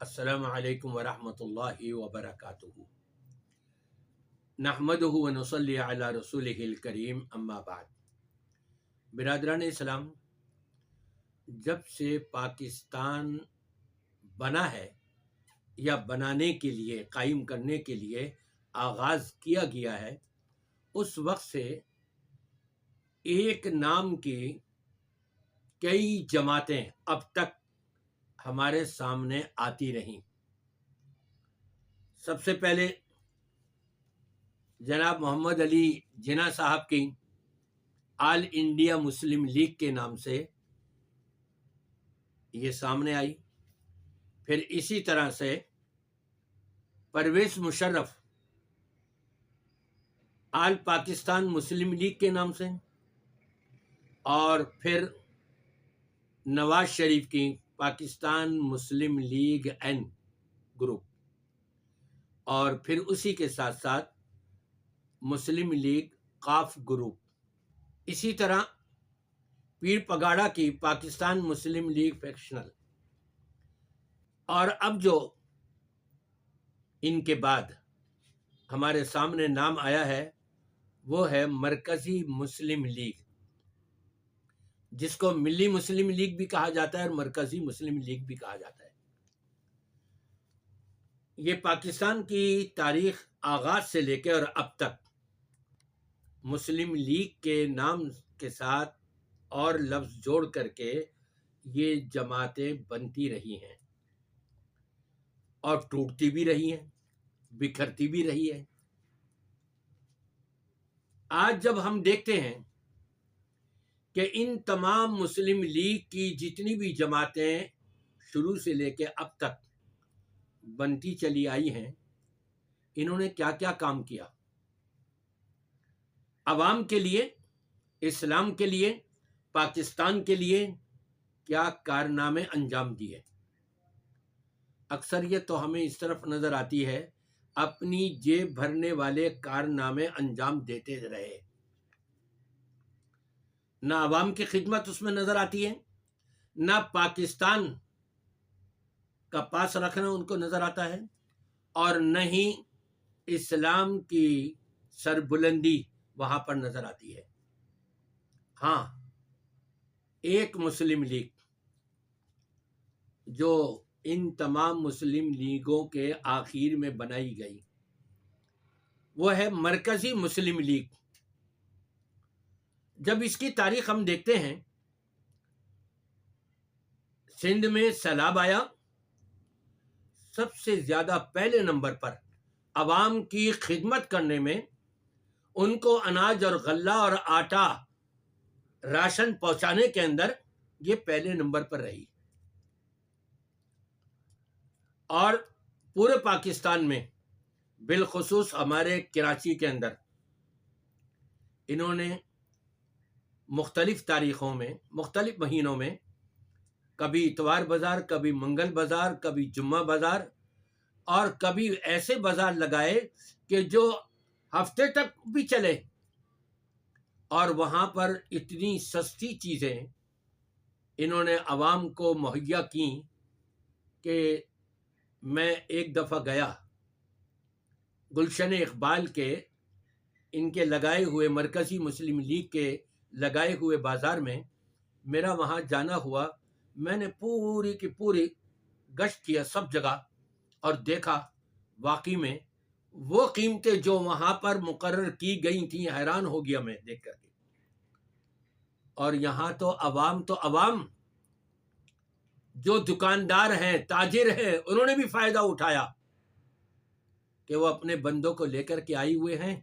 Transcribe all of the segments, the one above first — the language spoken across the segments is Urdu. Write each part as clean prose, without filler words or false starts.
السلام علیکم ورحمۃ اللہ وبرکاتہ۔ نحمدہ ونصلی علی رسولہ الکریم، اما بعد۔ برادران اسلام، جب سے پاکستان بنا ہے یا بنانے کے لیے، قائم کرنے کے لیے آغاز کیا گیا ہے، اس وقت سے ایک نام کی کئی جماعتیں اب تک ہمارے سامنے آتی رہیں۔ سب سے پہلے جناب محمد علی جناح صاحب کی آل انڈیا مسلم لیگ کے نام سے یہ سامنے آئی۔ پھر اسی طرح سے پرویز مشرف آل پاکستان مسلم لیگ کے نام سے، اور پھر نواز شریف کی پاکستان مسلم لیگ این گروپ، اور پھر اسی کے ساتھ ساتھ مسلم لیگ قاف گروپ۔ اسی طرح پیر پگاڑا کی پاکستان مسلم لیگ فیکشنل، اور اب جو ان کے بعد ہمارے سامنے نام آیا ہے وہ ہے مرکزی مسلم لیگ، جس کو ملی مسلم لیگ بھی کہا جاتا ہے اور مرکزی مسلم لیگ بھی کہا جاتا ہے۔ یہ پاکستان کی تاریخ آغاز سے لے کے اور اب تک مسلم لیگ کے نام کے ساتھ اور لفظ جوڑ کر کے یہ جماعتیں بنتی رہی ہیں اور ٹوٹتی بھی رہی ہیں، بکھرتی بھی رہی ہے۔ آج جب ہم دیکھتے ہیں کہ ان تمام مسلم لیگ کی جتنی بھی جماعتیں شروع سے لے کے اب تک بنتی چلی آئی ہیں، انہوں نے کیا کیا کام کیا، عوام کے لیے، اسلام کے لیے، پاکستان کے لیے کیا کارنامے انجام دیے۔ اکثریت تو ہمیں اس طرف نظر آتی ہے، اپنی جیب بھرنے والے کارنامے انجام دیتے رہے، نہ عوام کی خدمت اس میں نظر آتی ہے، نہ پاکستان کا پاس رکھنا ان کو نظر آتا ہے، اور نہ ہی اسلام کی سربلندی وہاں پر نظر آتی ہے۔ ہاں، ایک مسلم لیگ جو ان تمام مسلم لیگوں کے آخر میں بنائی گئی وہ ہے مرکزی مسلم لیگ۔ جب اس کی تاریخ ہم دیکھتے ہیں، سندھ میں سیلاب آیا، سب سے زیادہ پہلے نمبر پر عوام کی خدمت کرنے میں، ان کو اناج اور غلہ اور آٹا راشن پہنچانے کے اندر یہ پہلے نمبر پر رہی، اور پورے پاکستان میں بالخصوص ہمارے کراچی کے اندر انہوں نے مختلف تاریخوں میں، مختلف مہینوں میں، کبھی اتوار بازار، کبھی منگل بازار، کبھی جمعہ بازار، اور کبھی ایسے بازار لگائے کہ جو ہفتے تک بھی چلے، اور وہاں پر اتنی سستی چیزیں انہوں نے عوام کو مہیا کیں کہ میں ایک دفعہ گیا گلشن اقبال کے ان کے لگائے ہوئے مرکزی مسلم لیگ کے لگائے ہوئے بازار میں میرا وہاں جانا ہوا۔ میں نے پوری کی پوری گشت کیا سب جگہ، اور دیکھا واقعی میں وہ قیمتیں جو وہاں پر مقرر کی گئی تھیں، حیران ہو گیا میں دیکھ کر کے۔ اور یہاں تو عوام جو دکاندار ہیں، تاجر ہیں، انہوں نے بھی فائدہ اٹھایا کہ وہ اپنے بندوں کو لے کر کے آئے ہوئے ہیں،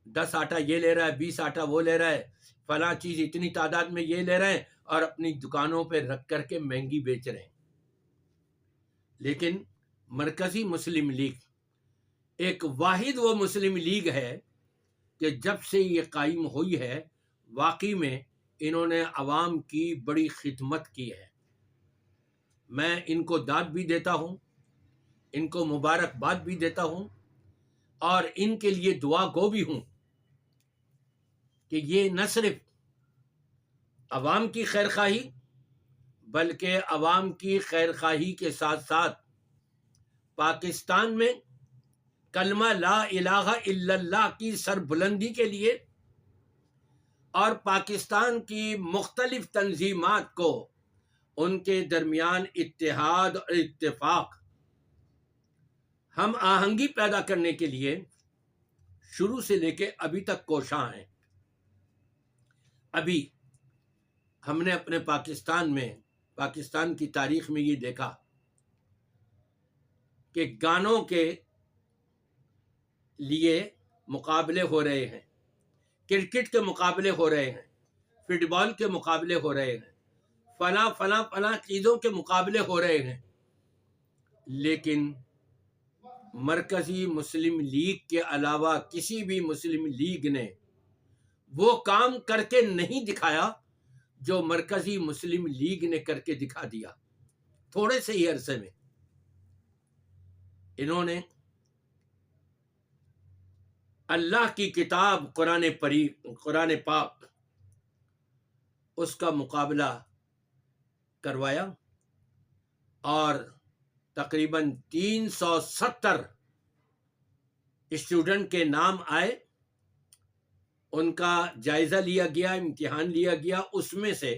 10 آٹا یہ لے رہا ہے، 20 آٹا وہ لے رہا ہے، فلاں چیز اتنی تعداد میں یہ لے رہے ہیں، اور اپنی دکانوں پہ رکھ کر کے مہنگی بیچ رہے ہیں۔ لیکن مرکزی مسلم لیگ ایک واحد وہ مسلم لیگ ہے کہ جب سے یہ قائم ہوئی ہے، واقعی میں انہوں نے عوام کی بڑی خدمت کی ہے۔ میں ان کو داد بھی دیتا ہوں، ان کو مبارکباد بھی دیتا ہوں، اور ان کے لیے دعا گو بھی ہوں کہ یہ نہ صرف عوام کی خیر خواہی بلکہ عوام کی خیر خواہی کے ساتھ ساتھ پاکستان میں کلمہ لا الہ الا اللہ کی سربلندی کے لیے اور پاکستان کی مختلف تنظیمات کو ان کے درمیان اتحاد اور اتفاق، ہم آہنگی پیدا کرنے کے لیے شروع سے لے کے ابھی تک کوشاں ہیں۔ ابھی ہم نے اپنے پاکستان کی تاریخ میں یہ دیکھا کہ گانوں کے لیے مقابلے ہو رہے ہیں، کرکٹ کے مقابلے ہو رہے ہیں، فٹ بال کے مقابلے ہو رہے ہیں، فلاں چیزوں کے مقابلے ہو رہے ہیں، لیکن مرکزی مسلم لیگ کے علاوہ کسی بھی مسلم لیگ نے وہ کام کر کے نہیں دکھایا جو مرکزی مسلم لیگ نے کر کے دکھا دیا۔ تھوڑے سے ہی عرصے میں انہوں نے اللہ کی کتاب قرآن پاک، اس کا مقابلہ کروایا اور تقریباً 370 اسٹوڈنٹ کے نام آئے، ان کا جائزہ لیا گیا، امتحان لیا گیا، اس میں سے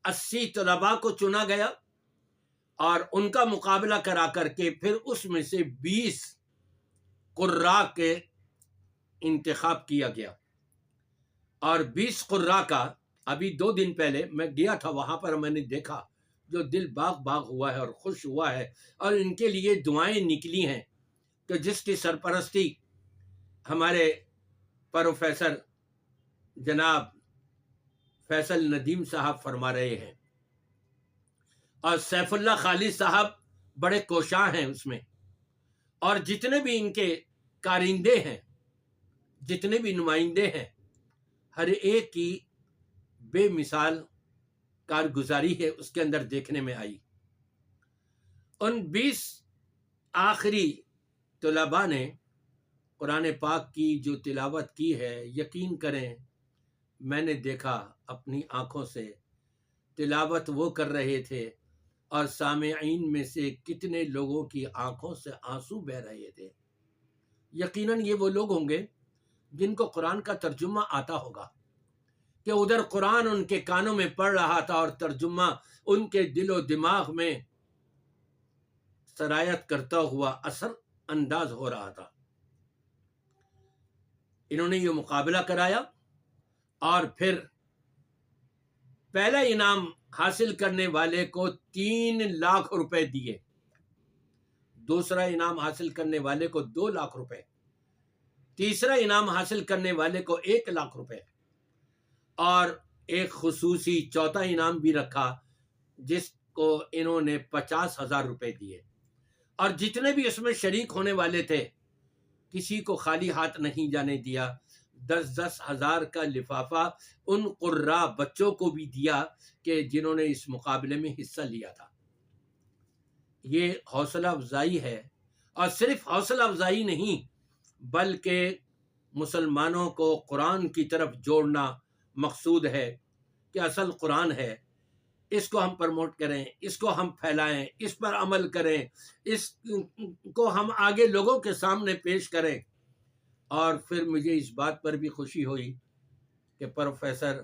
80 طلباء کو چنا گیا اور ان کا مقابلہ کرا کر کے پھر اس میں سے 20 قراء کے انتخاب کیا گیا، اور 20 قراء کا ابھی 2 دن پہلے میں گیا تھا، وہاں پر میں نے دیکھا جو دل باغ ہوا ہے اور خوش ہوا ہے، اور ان کے لیے دعائیں نکلی ہیں کہ جس کی سرپرستی ہمارے پروفیسر جناب فیصل ندیم صاحب فرما رہے ہیں، اور سیف اللہ خالد صاحب بڑے کوشاں ہیں اس میں، اور جتنے بھی ان کے کارندے ہیں، جتنے بھی نمائندے ہیں، ہر ایک کی بے مثال کارگزاری ہے اس کے اندر دیکھنے میں آئی۔ ان 20 آخری طلباء نے قرآن پاک کی جو تلاوت کی ہے، یقین کریں میں نے دیکھا اپنی آنکھوں سے، تلاوت وہ کر رہے تھے اور سامعین میں سے کتنے لوگوں کی آنکھوں سے آنسو بہہ رہے تھے۔ یقیناً یہ وہ لوگ ہوں گے جن کو قرآن کا ترجمہ آتا ہوگا، کہ ادھر قرآن ان کے کانوں میں پڑ رہا تھا اور ترجمہ ان کے دل و دماغ میں سرایت کرتا ہوا اثر انداز ہو رہا تھا۔ انہوں نے یہ مقابلہ کرایا اور پھر پہلا انعام حاصل کرنے والے کو 3 لاکھ روپے دیے، دوسرا انعام حاصل کرنے والے کو 2 لاکھ روپے، تیسرا انعام حاصل کرنے والے کو 1 لاکھ روپے، اور ایک خصوصی چوتھا انعام بھی رکھا جس کو انہوں نے 50,000 روپے دیے، اور جتنے بھی اس میں شریک ہونے والے تھے کسی کو خالی ہاتھ نہیں جانے دیا۔ 10 ہزار کا لفافہ ان قراء بچوں کو بھی دیا کہ جنہوں نے اس مقابلے میں حصہ لیا تھا۔ یہ حوصلہ افزائی ہے، اور صرف حوصلہ افزائی نہیں بلکہ مسلمانوں کو قرآن کی طرف جوڑنا مقصود ہے، کہ اصل قرآن ہے، اس کو ہم پروموٹ کریں، اس کو ہم پھیلائیں، اس پر عمل کریں، اس کو ہم آگے لوگوں کے سامنے پیش کریں۔ اور پھر مجھے اس بات پر بھی خوشی ہوئی کہ پروفیسر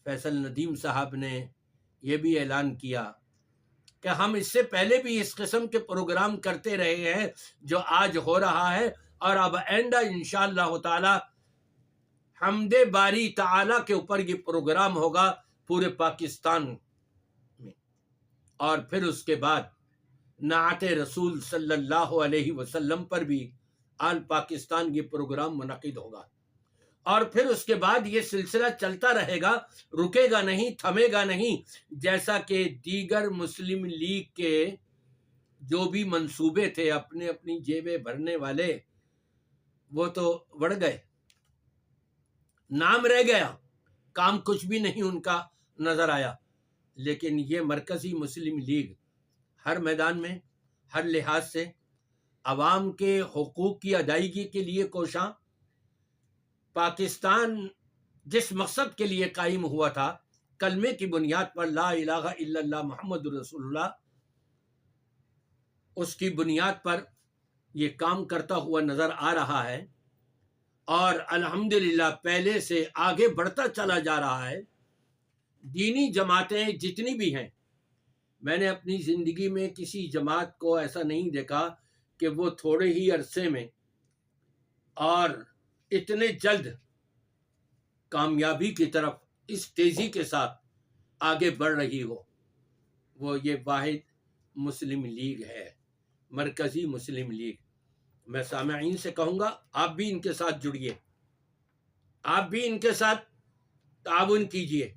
فیصل ندیم صاحب نے یہ بھی اعلان کیا کہ ہم اس سے پہلے بھی اس قسم کے پروگرام کرتے رہے ہیں جو آج ہو رہا ہے، اور اب آئندہ انشاءاللہ تعالی حمد باری تعالی کے اوپر یہ پروگرام ہوگا پورے پاکستان میں، اور پھر اس کے بعد نعت رسول صلی اللہ علیہ وسلم پر بھی آل پاکستان یہ پروگرام منعقد ہوگا، اور پھر اس کے بعد یہ سلسلہ چلتا رہے گا، رکے گا نہیں، تھمے گا نہیں، جیسا کہ دیگر مسلم لیگ کے جو بھی منصوبے تھے اپنے اپنی جیبیں بھرنے والے، وہ تو بڑھ گئے، نام رہ گیا، کام کچھ بھی نہیں ان کا نظر آیا۔ لیکن یہ مرکزی مسلم لیگ ہر میدان میں، ہر لحاظ سے عوام کے حقوق کی ادائیگی کے لیے کوشاں، پاکستان جس مقصد کے لیے قائم ہوا تھا کلمے کی بنیاد پر، لا الہ الا اللہ محمد رسول اللہ، اس کی بنیاد پر یہ کام کرتا ہوا نظر آ رہا ہے، اور الحمدللہ پہلے سے آگے بڑھتا چلا جا رہا ہے۔ دینی جماعتیں جتنی بھی ہیں، میں نے اپنی زندگی میں کسی جماعت کو ایسا نہیں دیکھا کہ وہ تھوڑے ہی عرصے میں اور اتنے جلد کامیابی کی طرف اس تیزی کے ساتھ آگے بڑھ رہی ہو۔ وہ یہ واحد مسلم لیگ ہے، مرکزی مسلم لیگ۔ میں سامعین سے کہوں گا، آپ بھی ان کے ساتھ جڑیے، آپ بھی ان کے ساتھ تعاون کیجیے،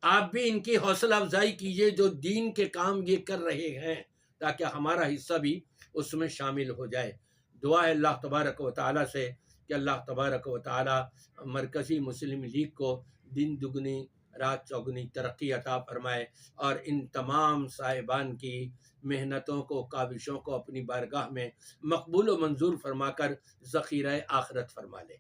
آپ بھی ان کی حوصلہ افزائی کیجیے جو دین کے کام یہ کر رہے ہیں، تاکہ ہمارا حصہ بھی اس میں شامل ہو جائے۔ دعا ہے اللہ تبارک و تعالیٰ سے کہ اللہ تبارک و تعالیٰ مرکزی مسلم لیگ کو دن دگنی رات چوگنی ترقی عطا فرمائے، اور ان تمام صاحبان کی محنتوں کو، کاوشوں کو اپنی بارگاہ میں مقبول و منظور فرما کر ذخیرہ آخرت فرما لے۔